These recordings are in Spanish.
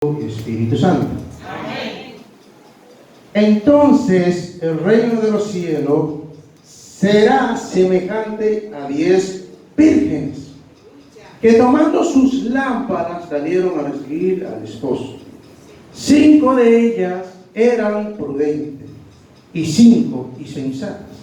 y Espíritu Santo. Amén. Entonces el reino de los cielos será semejante a 10 vírgenes que tomando sus lámparas salieron a recibir al esposo. 5 de ellas eran prudentes y 5 insensatas.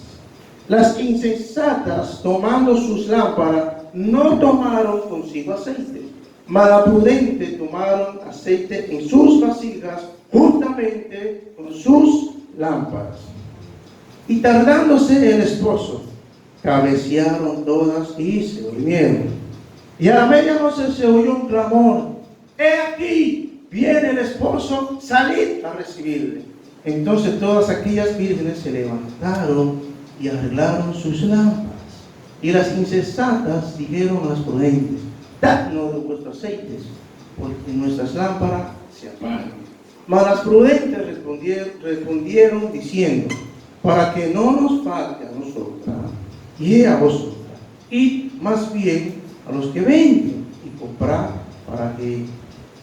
Las insensatas, tomando sus lámparas, no tomaron consigo aceite, mas las prudentes tomaron aceite en sus vasijas juntamente con sus lámparas. Y tardándose el esposo, cabecearon todas y se durmieron. Y a la medianoche se oyó un clamor: ¡He aquí! Viene el esposo, salid a recibirle. Entonces todas aquellas vírgenes se levantaron y arreglaron sus lámparas. Y las insensatas dijeron a las prudentes: dadnos de vuestros aceites, porque nuestras lámparas se apagan. Mas las prudentes respondieron diciendo: para que no nos falte a nosotras y a vosotras, id más bien a los que venden y comprad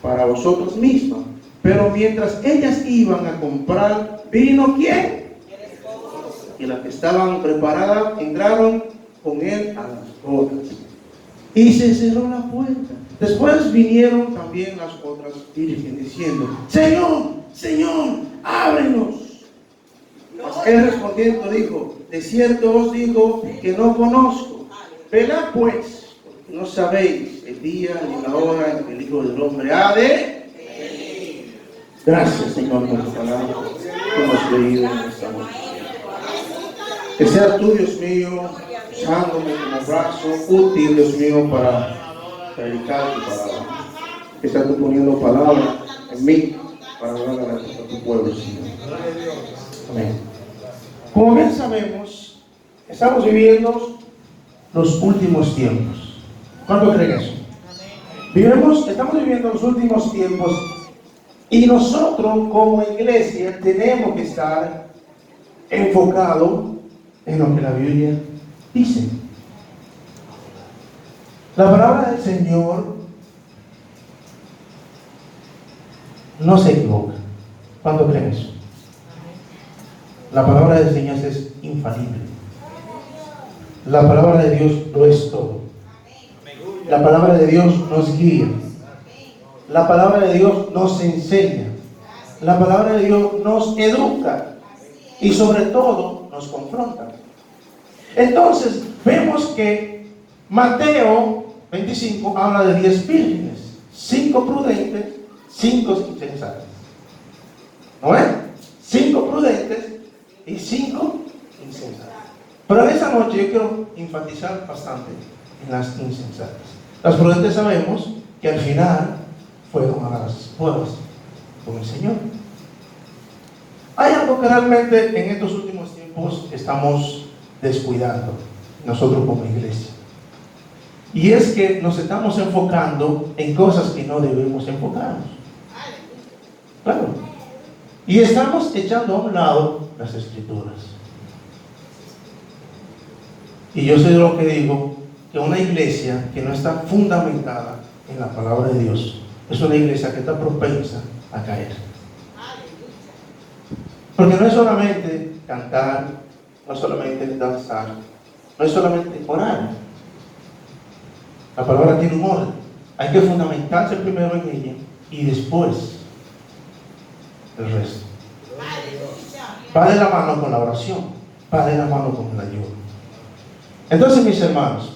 para vosotros mismas. Pero mientras ellas iban a comprar, vino ¿quién? Y las que estaban preparadas entraron con él a las bodas. Y se cerró la puerta. Después vinieron también las otras vírgenes diciendo: Señor, Señor, ábrenos. Mas él respondiendo dijo: de cierto os digo que no conozco. Velad pues, porque no sabéis el día ni la hora en que el Hijo del Hombre ha de. Gracias, Señor, por tu palabra que hemos leído en esta noche. Que seas tú, Dios mío, usándome como brazo útil, Dios mío, para predicar tu palabra. Que seas tú poniendo palabra en mí para hablar a tu pueblo, Señor. Amén. Como bien sabemos, estamos viviendo los últimos tiempos. ¿Cuánto creen eso? Estamos viviendo los últimos tiempos y nosotros como iglesia tenemos que estar enfocados en lo que la Biblia dice. La palabra del Señor no se equivoca. ¿Cuánto creen eso? La palabra del Señor es infalible. La palabra de Dios lo es todo. La palabra de Dios nos guía. La palabra de Dios nos enseña. La palabra de Dios nos educa. Y sobre todo nos confronta. Entonces vemos que Mateo 25 habla de 10 vírgenes, 5 prudentes, 5 insensatas. ¿No ven? 5 prudentes y 5 insensatas. Pero en esta noche yo quiero enfatizar bastante en las insensatas. Las prudentes sabemos que al final fueron a las bodas con el Señor. Hay algo que realmente en estos últimos tiempos estamos descuidando nosotros como iglesia. Y es que nos estamos enfocando en cosas que no debemos enfocarnos. Claro. Y estamos echando a un lado las escrituras. Y yo soy de lo que digo, que una iglesia que no está fundamentada en la palabra de Dios es una iglesia que está propensa a caer. Porque no es solamente cantar, no es solamente danzar, no es solamente orar. La palabra tiene un orden. Hay que fundamentarse primero en ella y después el resto. Va de la mano con la oración, va de la mano con el ayuno. Entonces, mis hermanos,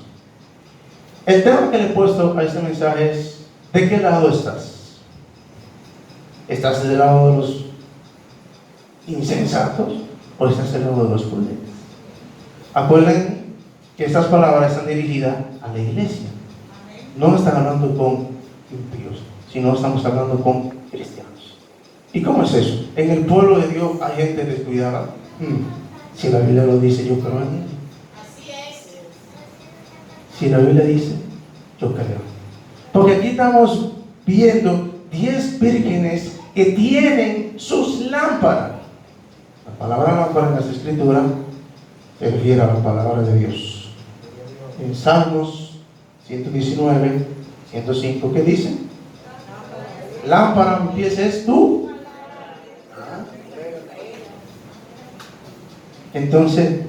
el tema que le he puesto a este mensaje es: ¿de qué lado estás? ¿Estás del lado de los insensatos o estás del lado de los prudentes? Acuerden que estas palabras están dirigidas a la iglesia. No están hablando con impíos, sino estamos hablando con cristianos. ¿Y cómo es eso? En el pueblo de Dios hay gente descuidada. Si la Biblia lo dice, yo creo en él. Así es. Si la Biblia dice, yo creo. Porque aquí estamos viendo 10 vírgenes que tienen sus lámparas. La palabra lámpara en las escrituras se refiere a la palabra de Dios. En Salmos 119, 105, ¿qué dice? Lámpara a mis pies es tú. Entonces,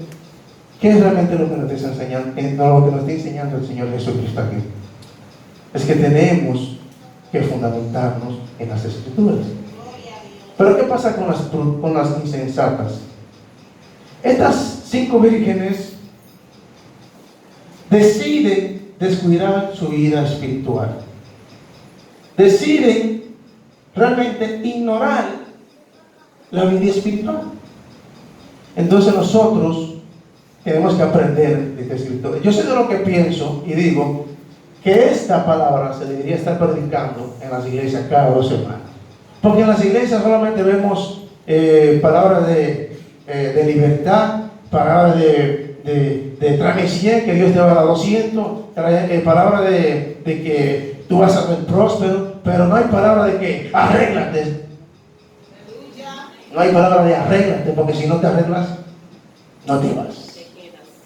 ¿qué es realmente lo que nos está enseñando? Lo que nos está enseñando el Señor Jesucristo aquí es que tenemos que fundamentarnos en las Escrituras. Pero ¿qué pasa con las insensatas? Estas 5 vírgenes deciden descuidar su vida espiritual. Deciden realmente ignorar la vida espiritual. Entonces nosotros tenemos que aprender de esta escritura. Yo sé de lo que pienso y digo que esta palabra se debería estar predicando en las iglesias cada 2 semanas. Porque en las iglesias solamente vemos palabras de libertad, palabras de tráeme 100, que Dios te va a dar 200, palabras de que tú vas a ser próspero, pero no hay palabra de que arréglate. No hay palabra de arréglate, porque si no te arreglas, no te vas.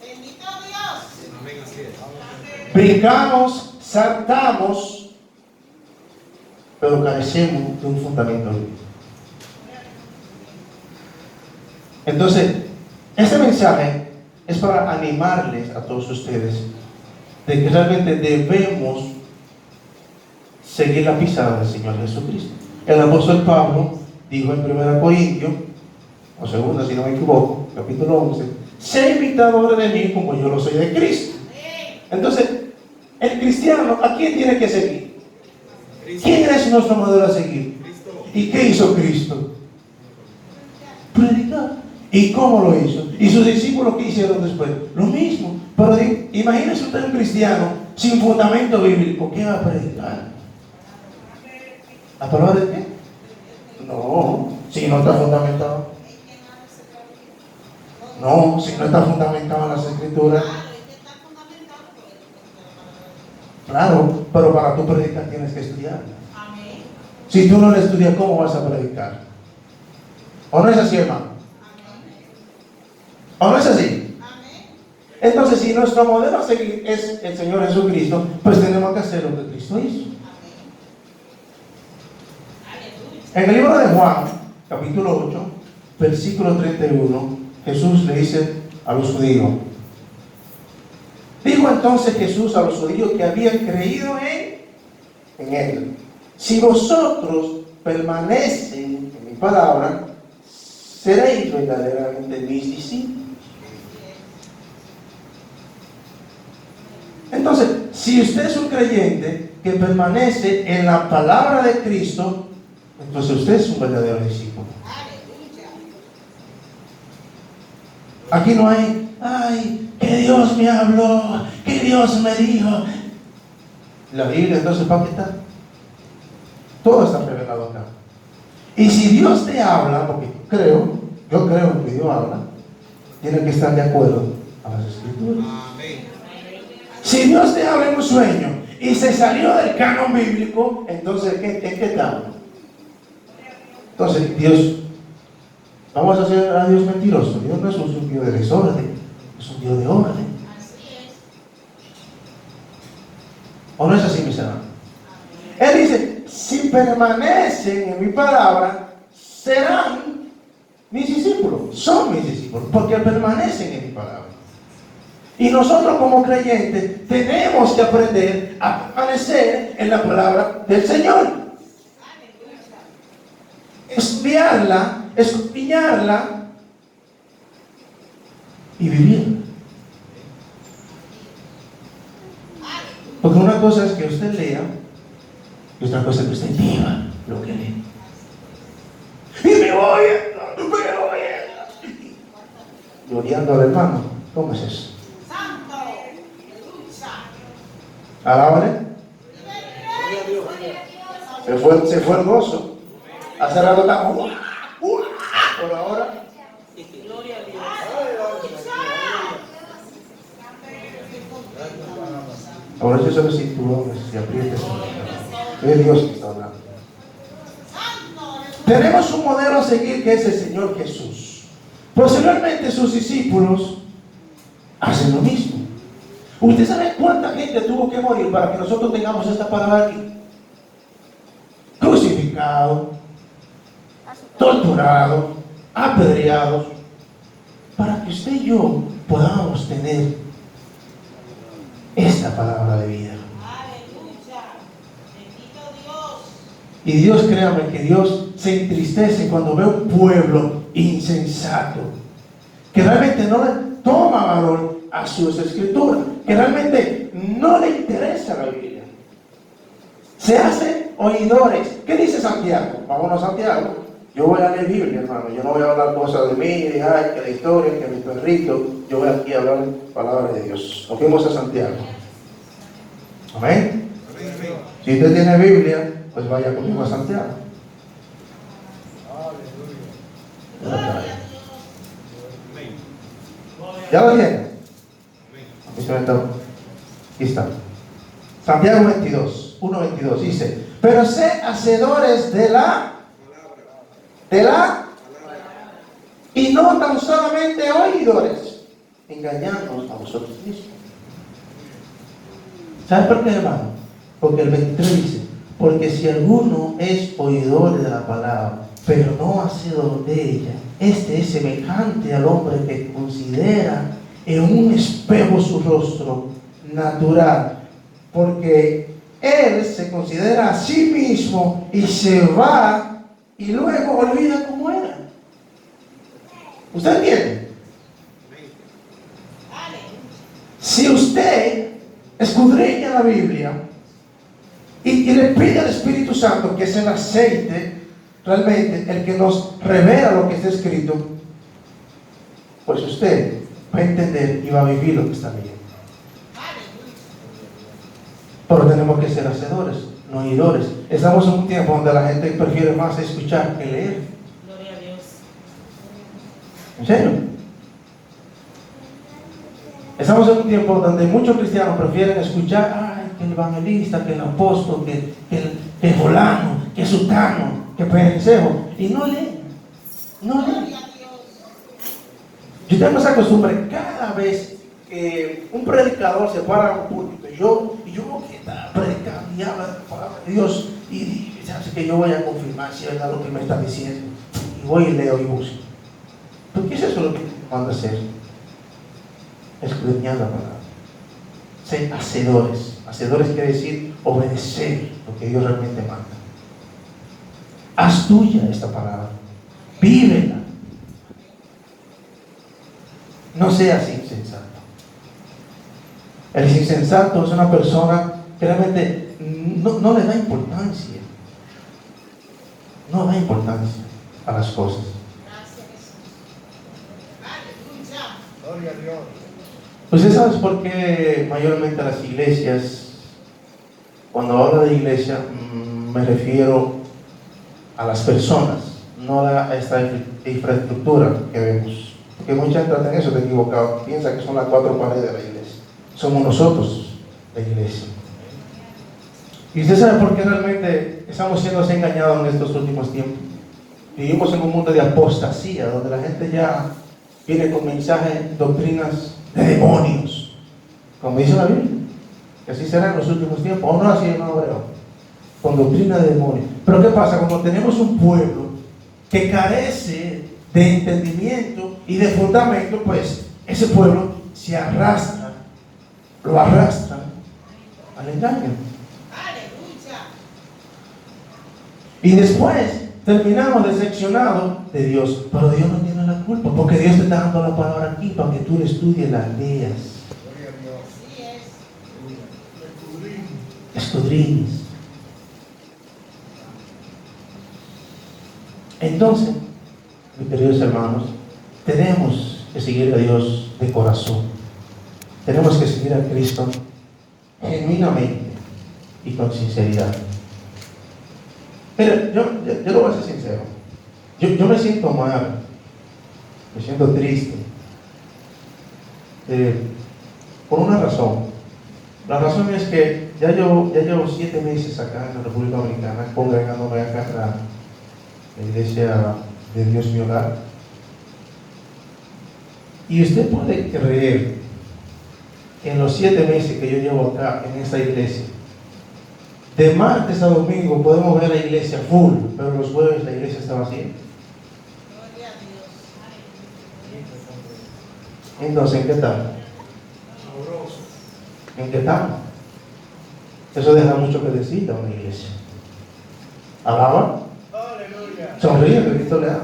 Bendito Dios. Brincamos, saltamos, pero carecemos de un fundamento bíblico. Entonces, este mensaje es para animarles a todos ustedes de que realmente debemos seguir la pisada del Señor Jesucristo. El apóstol Pablo dijo en 1 Corintios, o 2, si no me equivoco, capítulo 11, sé imitadores de mí como yo lo soy de Cristo. Entonces, el cristiano, ¿a quién tiene que seguir? ¿Quién es nuestro modelo a seguir? ¿Y qué hizo Cristo? Predicar. ¿Y cómo lo hizo? ¿Y sus discípulos qué hicieron después? Lo mismo. Pero imagínese usted un cristiano sin fundamento bíblico, ¿qué va a predicar? ¿La palabra de qué? No, si no está fundamentado. No, si no está fundamentado en las Escrituras. Claro, pero para tú predicar tienes que estudiar. Si tú no la estudias, ¿cómo vas a predicar? ¿O no es así, hermano? ¿O no es así? Entonces, si nuestro modelo a seguir es el Señor Jesucristo, pues tenemos que hacer lo que Cristo hizo. En el libro de Juan, capítulo 8, versículo 31, Jesús le dice a los judíos. Dijo entonces Jesús a los judíos que habían creído en Él: si vosotros permanecen en mi palabra, seréis verdaderamente mis discípulos. Entonces, si usted es un creyente que permanece en la palabra de Cristo, entonces usted es un verdadero discípulo. Aquí no hay, ay, que Dios me habló, que Dios me dijo. La Biblia, entonces, ¿para qué está? Todo está revelado acá. Y si Dios te habla, porque yo creo que Dios habla, tiene que estar de acuerdo a las Escrituras. Si Dios te habla en un sueño y se salió del canon bíblico, entonces, ¿en qué estamos? Entonces, Dios, vamos a hacer a Dios mentiroso. Dios no es un Dios de desorden, es un Dios de orden. ¿O no es así, mis hermanos? Él dice, si permanecen en mi palabra, serán mis discípulos. Son mis discípulos, porque permanecen en mi palabra. Y nosotros como creyentes tenemos que aprender a permanecer en la palabra del Señor. Estudiarla, escudriñarla y vivirla. Porque una cosa es que usted lea y otra cosa es que usted viva lo que lee. Y me voy gloriando al hermano. ¿Cómo es eso? Alábale. Se fue el gozo. Hace rato estamos. Por ahora. Ahora yo solo cinturones y aprietes. Es Dios que está hablando. Tenemos un modelo a seguir que es el Señor Jesús. Posteriormente sus discípulos hacen lo mismo. ¿Usted sabe cuánta gente tuvo que morir para que nosotros tengamos esta palabra aquí? Crucifixión. pecados, torturados, apedreados, para que usted y yo podamos tener esta palabra de vida. Aleluya. Bendito Dios. Y Dios, créame que Dios se entristece cuando ve un pueblo insensato, que realmente no le toma valor a sus escrituras, que realmente no le interesa la Biblia. Se hacen oidores. ¿Qué dice Santiago? Vámonos a Santiago. Yo voy a leer Biblia, hermano. Yo no voy a hablar cosas de mí, de ay, que la historia, que mi perrito. Yo voy aquí a hablar palabra de Dios. Nos fuimos a Santiago. Amén. Si usted tiene Biblia, pues vaya conmigo a Santiago. ¿Ya lo tiene? Aquí está. Santiago 22, 1:22 dice: pero sé hacedores de la y no tan solamente oidores, engañándonos a vosotros mismos. ¿Sabes por qué, hermano? Porque el 23 dice: porque si alguno es oidor de la palabra, pero no hacedor de ella, este es semejante al hombre que considera en un espejo su rostro natural, porque él se considera a sí mismo y se va y luego olvida cómo era. ¿Usted entiende? Si usted escudriña la Biblia y le pide al Espíritu Santo, que es el aceite realmente el que nos revela lo que está escrito, pues usted va a entender y va a vivir lo que está leyendo. Pero tenemos que ser hacedores, no oidores. Estamos en un tiempo donde la gente prefiere más escuchar que leer. Gloria a Dios. ¿En serio? Estamos en un tiempo donde muchos cristianos prefieren escuchar, ay, que el evangelista, que el apóstol, que fulano, que sutano, que perencejo, y no leen. No leen. Yo tengo esa costumbre, cada vez que un predicador se para en un púlpito, yo que está predicando y habla de la palabra de Dios, y sabe que yo voy a confirmar si es verdad lo que me está diciendo, y voy y leo y busco. ¿Por qué es eso lo que manda hacer? Escudriñar la palabra. Ser hacedores. Hacedores quiere decir obedecer lo que Dios realmente manda. Haz tuya esta palabra. Vívela. No seas insensato. El insensato es una persona que realmente no le da importancia. No da importancia a las cosas. Gloria a Dios. ¿Usted sabe por qué mayormente las iglesias, cuando hablo de iglesia, me refiero a las personas, no a esta infraestructura que vemos? Porque mucha gente en eso está equivocado, piensa que son las cuatro paredes de la iglesia. Somos nosotros la iglesia. ¿Y usted sabe por qué realmente estamos siendo así engañados en estos últimos tiempos? Vivimos en un mundo de apostasía, donde la gente ya viene con mensajes, doctrinas de demonios, como dice la Biblia, que así será en los últimos tiempos, o no así en hebreo, con doctrina de demonios. Pero ¿qué pasa? Cuando tenemos un pueblo que carece de entendimiento y de fundamento, pues ese pueblo se arrastra, lo arrastran al engaño. Y después terminamos decepcionados de Dios. Pero Dios no tiene la culpa, porque Dios te está dando la palabra aquí para que tú la estudies, la leas. Gloria a Dios. Escudriñes. Entonces, mis queridos hermanos, tenemos que seguir a Dios de corazón. Tenemos que seguir a Cristo genuinamente y con sinceridad. Pero yo lo voy a ser sincero. Yo me siento mal, me siento triste, por una razón. La razón es que ya llevo 7 meses acá en la República Dominicana, congregándome acá en la iglesia de Dios mi hogar. Y usted puede creer que en los 7 meses que yo llevo acá en esta iglesia, De martes a domingo podemos ver la iglesia full, pero los jueves la iglesia está vacía. Gloria a Dios. Entonces, ¿en qué estamos? Sabroso. ¿En qué estamos? Eso deja mucho que decir a una iglesia. ¿Alaba? Aleluya. Sonríe, que Cristo le da.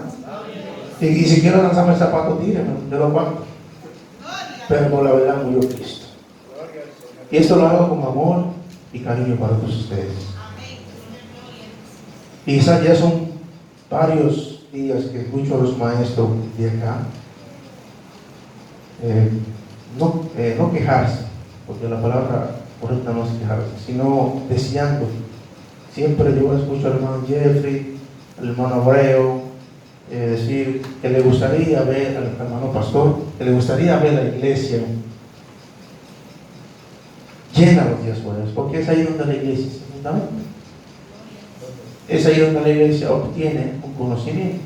Y si quiere lanzarme el zapato, tíreme, yo lo aguanto. Pero por la verdad murió Cristo. Gloria al Señor. Y esto lo hago con amor y cariño para todos ustedes. Y quizás ya son varios días que escucho a los maestros de acá no quejarse, porque la palabra correcta no es quejarse, sino deseando. Siempre yo escucho al hermano Jeffrey, al hermano Abreu, decir que le gustaría ver al hermano pastor, que le gustaría ver la iglesia llena los días jueves, porque es ahí donde la iglesia se fundamenta. Es ahí donde la iglesia obtiene un conocimiento.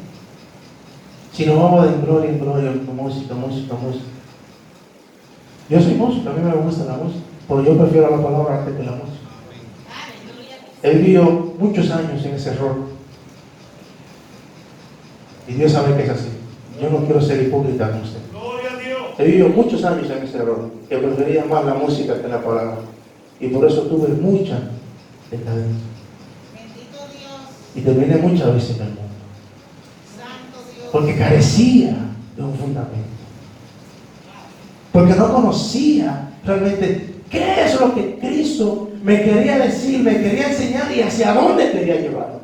Si nos vamos de gloria en gloria, con música. Yo soy músico, a mí me gusta la música, pero yo prefiero la palabra antes que la música. He vivido muchos años en ese error. Y Dios sabe que es así. Yo no quiero ser hipócrita con usted. Gloria a Dios. He vivido muchos años en ese error, que prefería más la música que la palabra. Y por eso tuve mucha decadencia. Bendito Dios. Y terminé muchas veces en el mundo. Santo Dios. Porque carecía de un fundamento. Porque no conocía realmente qué es lo que Cristo me quería decir, me quería enseñar y hacia dónde quería llevarme.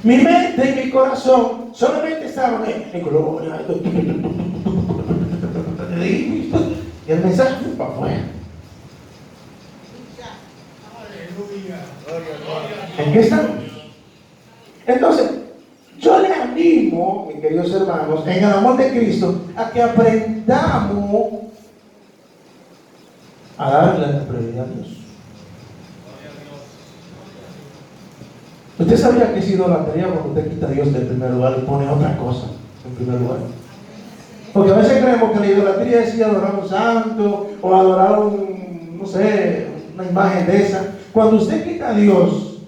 Mi mente y mi corazón solamente estaban en gloria. Y el mensaje fue para afuera. Aleluya. Gloria a Dios. ¿En qué estamos? Entonces, yo le animo, mis queridos hermanos, en el amor de Cristo, a que aprendamos a darle la prioridad a Dios. ¿Usted sabía que es idolatría cuando usted quita a Dios del primer lugar y pone otra cosa en primer lugar? Porque a veces creemos que la idolatría es ir a adorar a un santo o adorar una imagen de esa. Cuando usted quita a Dios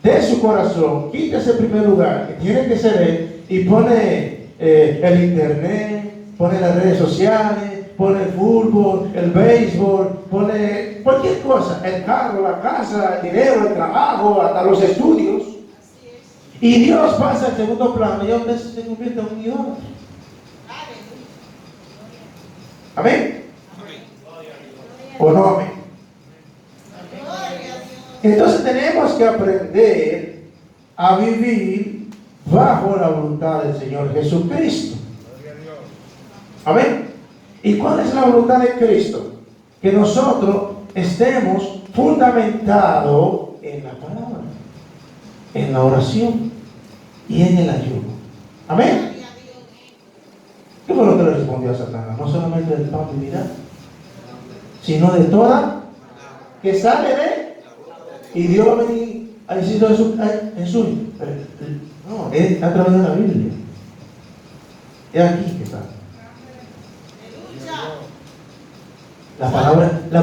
de su corazón, quita ese primer lugar, que tiene que ser Él, y pone el internet, pone las redes sociales, pone el fútbol, el béisbol, pone cualquier cosa, el carro, la casa, el dinero, el trabajo, hasta los estudios. Y Dios pasa al segundo plano y usted se convierte en un idólatra. ¿Amén? ¿O no amén? Entonces tenemos que aprender a vivir bajo la voluntad del Señor Jesucristo. Gloria a Dios. Amén. ¿Y cuál es la voluntad de Cristo? Que nosotros estemos fundamentados en la palabra, en la oración y en el ayuno. Amén. ¿Qué fue lo que le respondió a Satanás? No solamente del pan vivirá, sino de toda que sale de. Y Dios lo venía a decirlo en su. No, es a través de la Biblia. Es aquí que está. La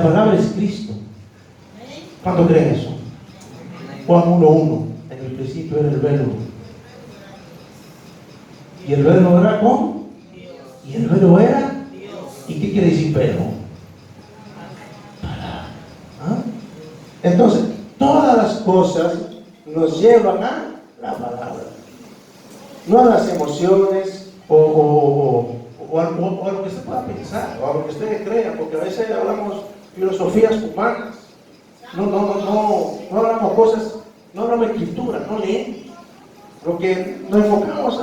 palabra es Cristo. ¿Cuánto creen eso? Juan 1:1. En el principio era el verbo. Y el verbo era con. Y el verbo era. ¿Y qué quiere decir verbo? ¿Ah? Entonces, todas las cosas nos llevan a la palabra. No a las emociones o a lo que usted pueda pensar, o a lo que usted crea, porque a veces hablamos filosofías humanas. No hablamos cosas, no hablamos escritura, no leemos. Lo que nos enfocamos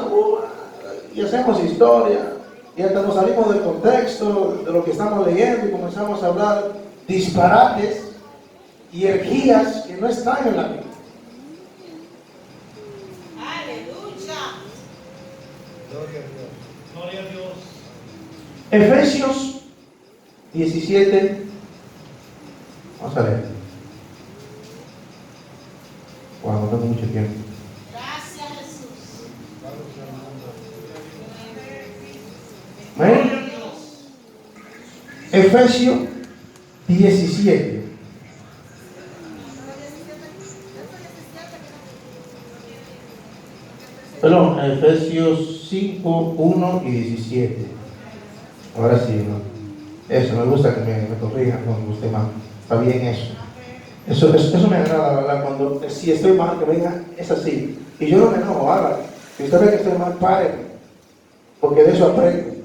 y hacemos historia, y hasta nos salimos del contexto de lo que estamos leyendo y comenzamos a hablar disparates y herejías que no están en la Biblia. Aleluya. Gloria a Dios. Gloria a Dios. Efesios 17. Vamos a leer. Bueno, no tengo mucho tiempo. Gracias, Jesús. ¿Ven? Efesios 17. Perdón, Efesios 5, 1 y 17. Ahora sí, ¿no? Eso, me gusta que me corrijan cuando usted más. Está bien eso. Eso me agrada, ¿verdad? Cuando si estoy mal, que venga, es así. Y yo no me enojo, haga. Si usted ve que estoy mal, pare. Porque de eso aprendo.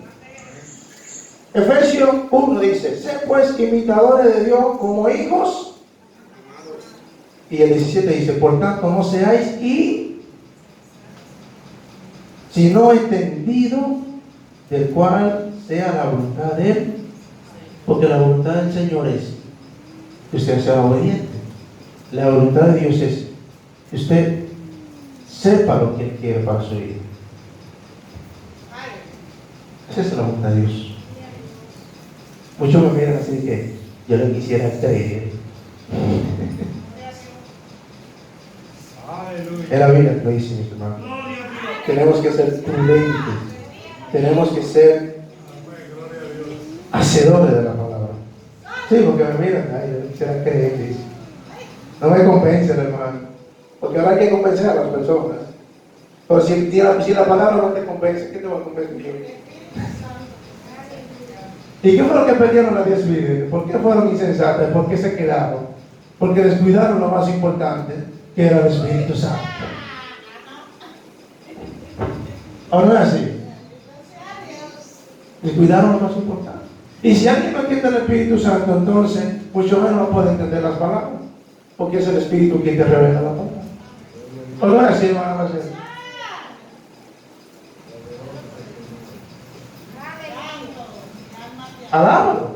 Efesios 1 dice: sé pues imitadores de Dios como hijos. Y el 17 dice: por tanto no seáis sino entendido del cual sea la voluntad de Él. Porque la voluntad del Señor es que usted sea obediente. La voluntad de Dios es que usted sepa lo que Él quiere para su vida. Esa es la voluntad de Dios. Muchos me miran así que yo le quisiera creer. Es la Biblia que lo dice, mis hermanos. Tenemos que ser prudentes. Tenemos que ser hacedores de la palabra. Sí, porque me miran, ay, yo quisiera creer, dice. No me convencen, hermano. Porque ahora hay que convencer a las personas. Pero si la palabra no te convence, ¿qué te va a convencer yo? ¿Y qué fue lo que perdieron las 10 vírgenes? ¿Por qué fueron insensatas? ¿Por qué se quedaron? Porque descuidaron lo más importante, que era el Espíritu Santo. ¿O no es así? Descuidaron lo más importante. Y si alguien no entiende el Espíritu Santo, entonces mucho menos no puede entender las palabras, porque es el Espíritu quien te revela la palabra. ¿O no es así, hermano? Alábalo.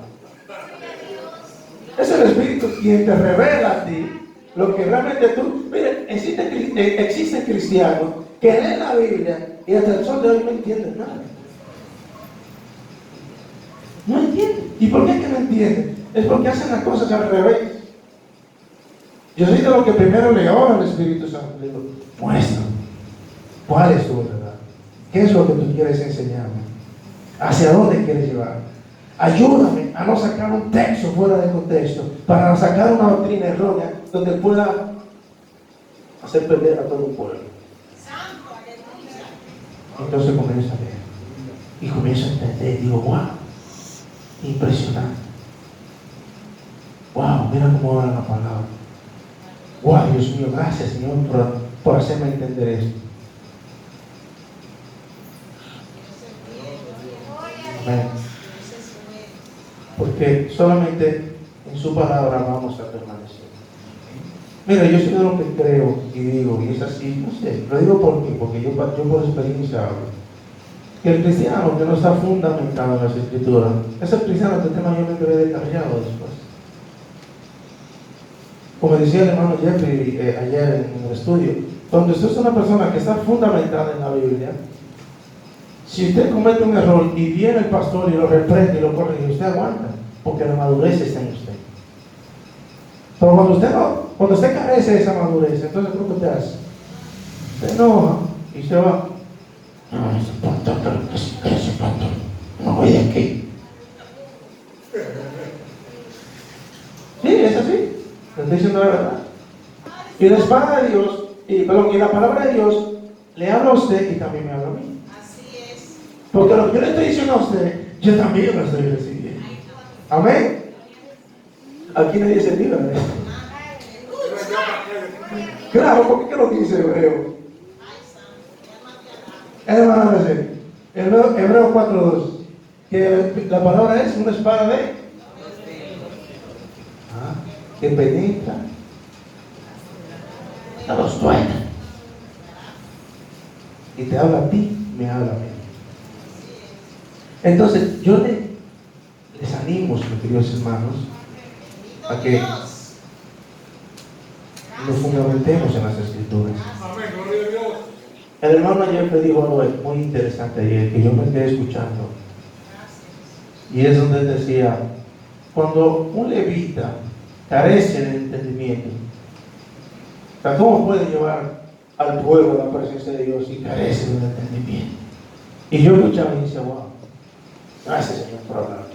Es el Espíritu quien te revela a ti lo que realmente tú. Miren, existen cristianos que leen la Biblia y hasta el sol de hoy no entienden nada. No entienden. ¿Y por qué es que no entienden? Es porque hacen las cosas al revés. Yo soy de los que primero le oro al Espíritu Santo. Le digo, muestra, ¿cuál es tu verdad? ¿Qué es lo que tú quieres enseñarme? ¿Hacia dónde quieres llevar? Ayúdame a no sacar un texto fuera de contexto, para sacar una doctrina errónea donde pueda hacer perder a todo un pueblo. Entonces comienzo a leer y comienzo a entender. Digo, wow, impresionante. Wow, mira cómo habla la palabra. Wow, Dios mío, gracias, Señor, por hacerme entender esto. Amén. Porque solamente en su palabra vamos a permanecer. Mira, yo soy de lo que creo y digo, y es así, no sé, lo digo por mí, porque yo por experiencia hablo, que el cristiano que no está fundamentado en las Escrituras, es el cristiano que está mayormente descarriado después. Como decía el hermano Jeffrey ayer en el estudio, cuando usted es una persona que está fundamentada en la Biblia, si usted comete un error y viene el pastor y lo reprende y lo corrige, usted aguanta, porque la madurez está en usted. Pero cuando usted carece de esa madurez, entonces ¿qué usted hace? Se enoja y se va. No, ese pastor, no voy de aquí. Sí, es así. Le estoy diciendo la verdad. Y la espada de Dios, y la palabra de Dios le habla a usted y también me habla a mí. Porque lo que yo le estoy diciendo a usted, yo también lo estoy recibiendo. Amén. Aquí nadie se libra de esto. Claro, porque ¿qué es lo que dice Hebreo? Hebreo 4:2. Que la palabra es una espada que penetra a los tuertos. Y te habla a ti, me habla a mí. Entonces, yo les animo, mis queridos hermanos, a que nos fundamentemos en las Escrituras. El hermano ayer me dijo algo muy interesante ayer, que yo me quedé escuchando. Y es donde él decía, cuando un levita carece de entendimiento, o sea, ¿cómo puede llevar al pueblo a la presencia de Dios y carece de entendimiento? Y yo escuchaba y decía, wow. Gracias, Señor, por hablar.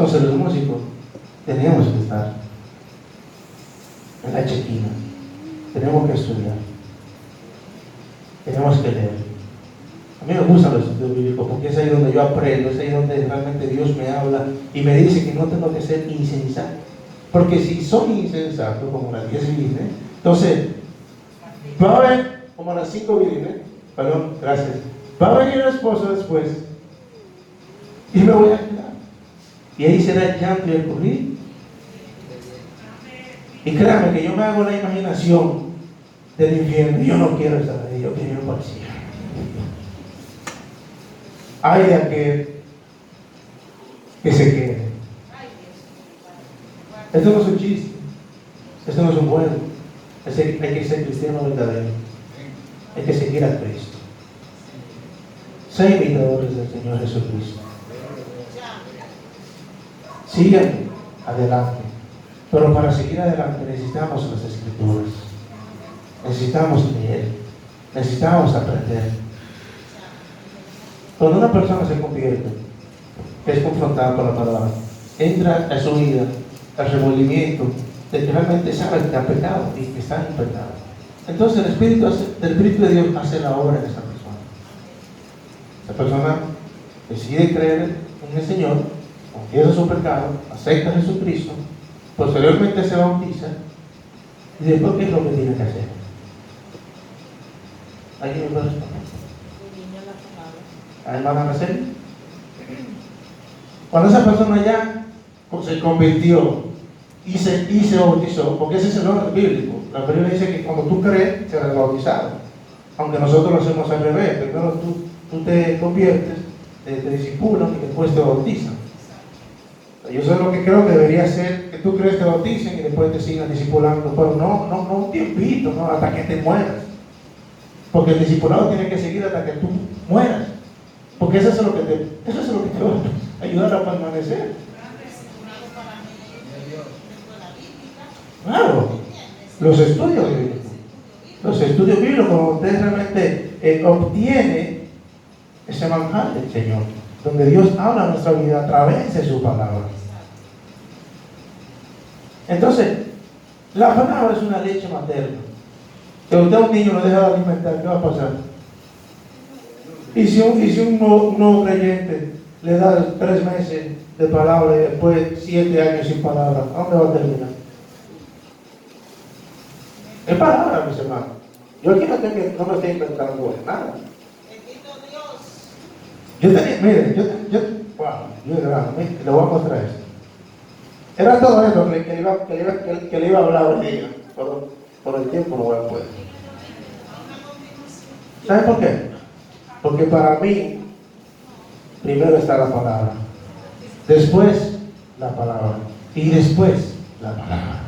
Entonces los músicos tenemos que estar en la chequina, tenemos que estudiar, tenemos que leer. A mí me gustan los estudios bíblicos porque es ahí donde yo aprendo, es ahí donde realmente Dios me habla y me dice que no tengo que ser insensato. Porque si soy insensato, como las 10 vírgenes, entonces va a haber como las 5 vírgenes, perdón, gracias, va a venir el esposo después y me voy a quedar. Y ahí será el llanto y el crujir. Y créanme que yo me hago la imaginación del infierno. Yo no quiero estar ahí, yo quiero ir para el cielo. Hay de aquel que se quede. Esto no es un chiste, esto no es un juego. Hay que ser cristiano verdadero, hay que seguir a Cristo. Sé imitadores del Señor Jesucristo. Sigan adelante, pero para seguir adelante necesitamos las Escrituras, necesitamos leer, necesitamos aprender. Cuando una persona se convierte, es confrontada por la palabra, entra a su vida el remordimiento de que realmente sabe que ha pecado y que está en pecado. Entonces el Espíritu de Dios hace la obra en esa persona. Esa persona decide creer en el Señor, confiesa su pecado, acepta a Jesucristo, posteriormente se bautiza y después ¿qué es lo que tiene que hacer? ¿Alguien me puede responder? ¿A hermana Marcela? Cuando esa persona ya se convirtió y se bautizó, porque ese es el orden bíblico. La Biblia dice que cuando tú crees, serás bautizado. Aunque nosotros lo hacemos al revés. Primero tú te conviertes, te discipulan y después te bautizan. Yo sé lo que creo que debería ser que tú crees, te bauticen y después te sigan discipulando, pero no un tiempito, no, hasta que te mueras. Porque el discipulado tiene que seguir hasta que tú mueras. Porque eso es lo que te va a ayudar a permanecer. Claro, los estudios bíblicos. Los estudios bíblicos, cuando usted realmente obtiene ese manjar del Señor, donde Dios habla a nuestra vida a través de su palabra. Entonces, la palabra es una leche materna. Si usted a un niño lo deja de alimentar, ¿qué va a pasar? Y si un nuevo creyente le da 3 meses de palabra y después 7 años sin palabra, ¿a dónde va a terminar? Es palabra, mis hermanos. Yo aquí no me estoy inventando nada. Yo tenía, miren, yo era grande, le voy a mostrar esto. Era todo esto que le iba a hablar hoy día, pero por el tiempo no voy a poder. ¿Saben por qué? Porque para mí, primero está la palabra, después la palabra, y después la palabra.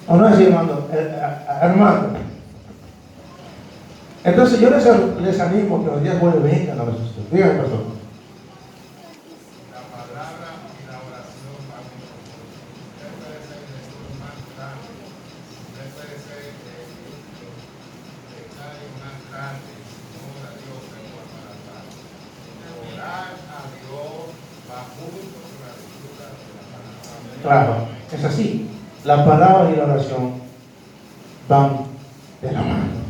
¿O no es así, hermano? Hermano. Entonces yo les animo que los días jueves vengan a los estudios. Díganme, pastor. La palabra y la oración van juntos. Usted puede ser el Jesús más grande. Usted puede ser el estadio más grande. Ora a Dios en la palabra. Orar a Dios va junto con la lectura de la palabra. Claro, es así. La palabra y la oración van de la mano.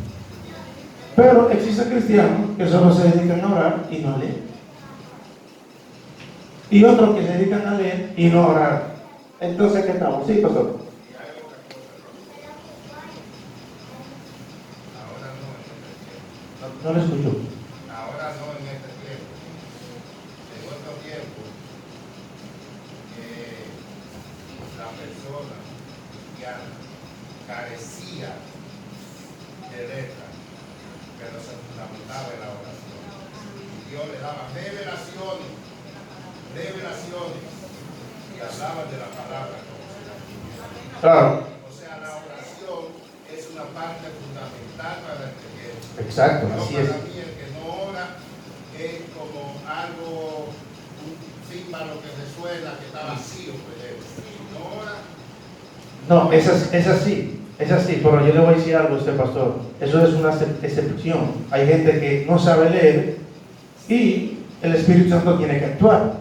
Pero existen cristianos que solo se dedican a orar y no a leer. Y otros que se dedican a leer y no a orar. Entonces, ¿qué estamos? Sí, pastor. Ahora no en este tiempo. No lo escucho. Ahora no en este tiempo. En otro tiempo, la persona cristiana carecía de letra, pero se fundamentaba en la oración. Y Dios le daba revelaciones, y hablaba de la palabra como se la escribía. Claro. O sea, la oración es una parte fundamental para el creyente. Exacto, No, así es. para mí el que no ora es como algo, un címbalo que resuena, que está vacío, pues, no ora. No, es así, pero yo le voy a decir algo a usted, pastor. Eso es una excepción. Hay gente que no sabe leer y el Espíritu Santo tiene que actuar.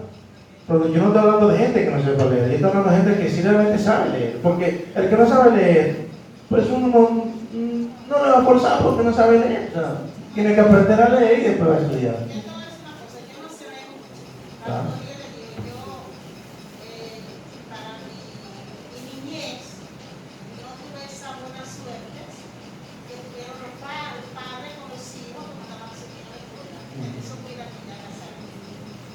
Pero yo no estoy hablando de gente que no sepa leer, yo estoy hablando de gente que sí realmente sabe leer. Porque el que no sabe leer, pues uno no le va a forzar porque no sabe leer. O sea, tiene que aprender a leer y después va a estudiar. Yo te voy a decir una cosa, yo no sé leer mucho. Ah. Cuando yo le digo, para mi niñez, no tuve esa buena suerte que tuvieron los padres con los hijos como estaban subiendo a la escuela. Eso fue la vida de casa.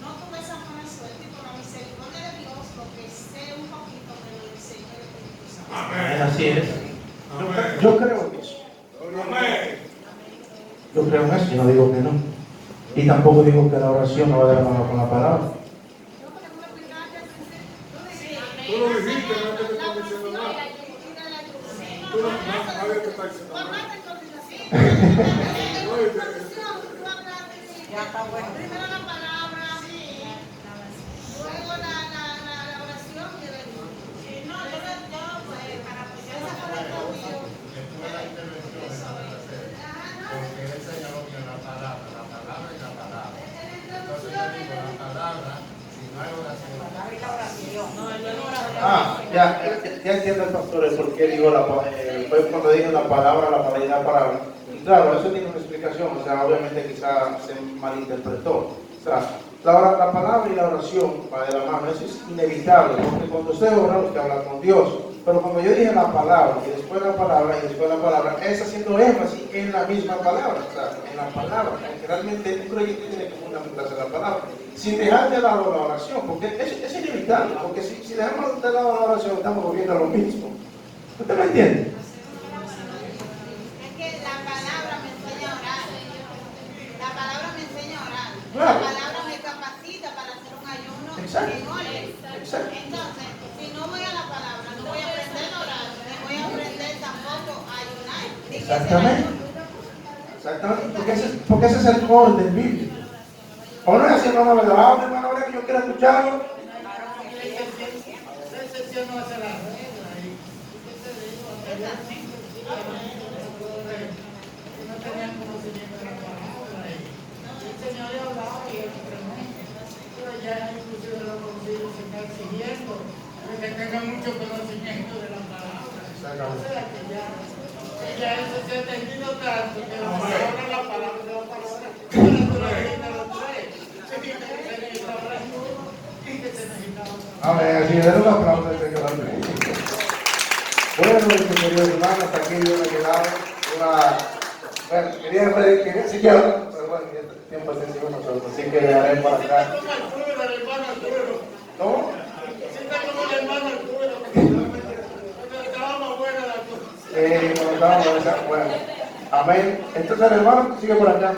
No tuve esa buena suerte y por la misericordia de Dios, lo que sé un poquito me lo enseñó el Espíritu Santo. Así es. Yo creo en eso. Yo creo en eso, yo no digo que no. Y tampoco digo que la oración no va de la mano con la palabra. Tú lo dijiste, no te estoy diciendo nada. Tú no, nadie te está diciendo nada. Primero la palabra, luego la oración y el no, yo para apoyar esa palabra Que tuve la intervención de San José, porque él señaló que la palabra y la palabra. Entonces yo digo, la palabra, si no hay oración. Ya entiendo el pastor el por qué digo fue cuando dije la palabra y la palabra. Y claro, eso tiene una explicación, o sea, obviamente quizás se malinterpretó. O sea, la palabra y la oración va de la mano, eso es inevitable, porque cuando usted ora, usted habla con Dios. Pero cuando yo dije la palabra, y después la palabra, es haciendo énfasis en la misma palabra, o sea, en la palabra, porque realmente un creyente tiene que fundamentarse en la palabra, sin dejar de lado la oración, porque es inevitable, porque si dejamos de lado la oración, estamos volviendo a lo mismo. ¿Usted me entiende? Es que la palabra me enseña a orar. La palabra me enseña a orar. Claro. La palabra me capacita para hacer un ayuno Exacto. en orden. Exacto. Entonces, si no voy a la palabra, no voy a aprender a orar, no voy a aprender tampoco a ayunar. Exactamente. Exactamente, porque ese es el orden bíblico. ¿O no es así, hermano? Hermano, que yo quiero escucharlo. Que tenga mucho conocimiento de la palabra. O sea que ya eso se ha entendido tanto que la palabra. Amén, así es un aplauso este que va a venir. Bueno, mis queridos hermanos, hasta aquí yo me he quedado. Bueno, quería seguir hablando, pero bueno, ya el tiempo está encima de nosotros, así que le haré para acá. ¿Cómo? Bueno, amén. Entonces el hermano sigue por acá.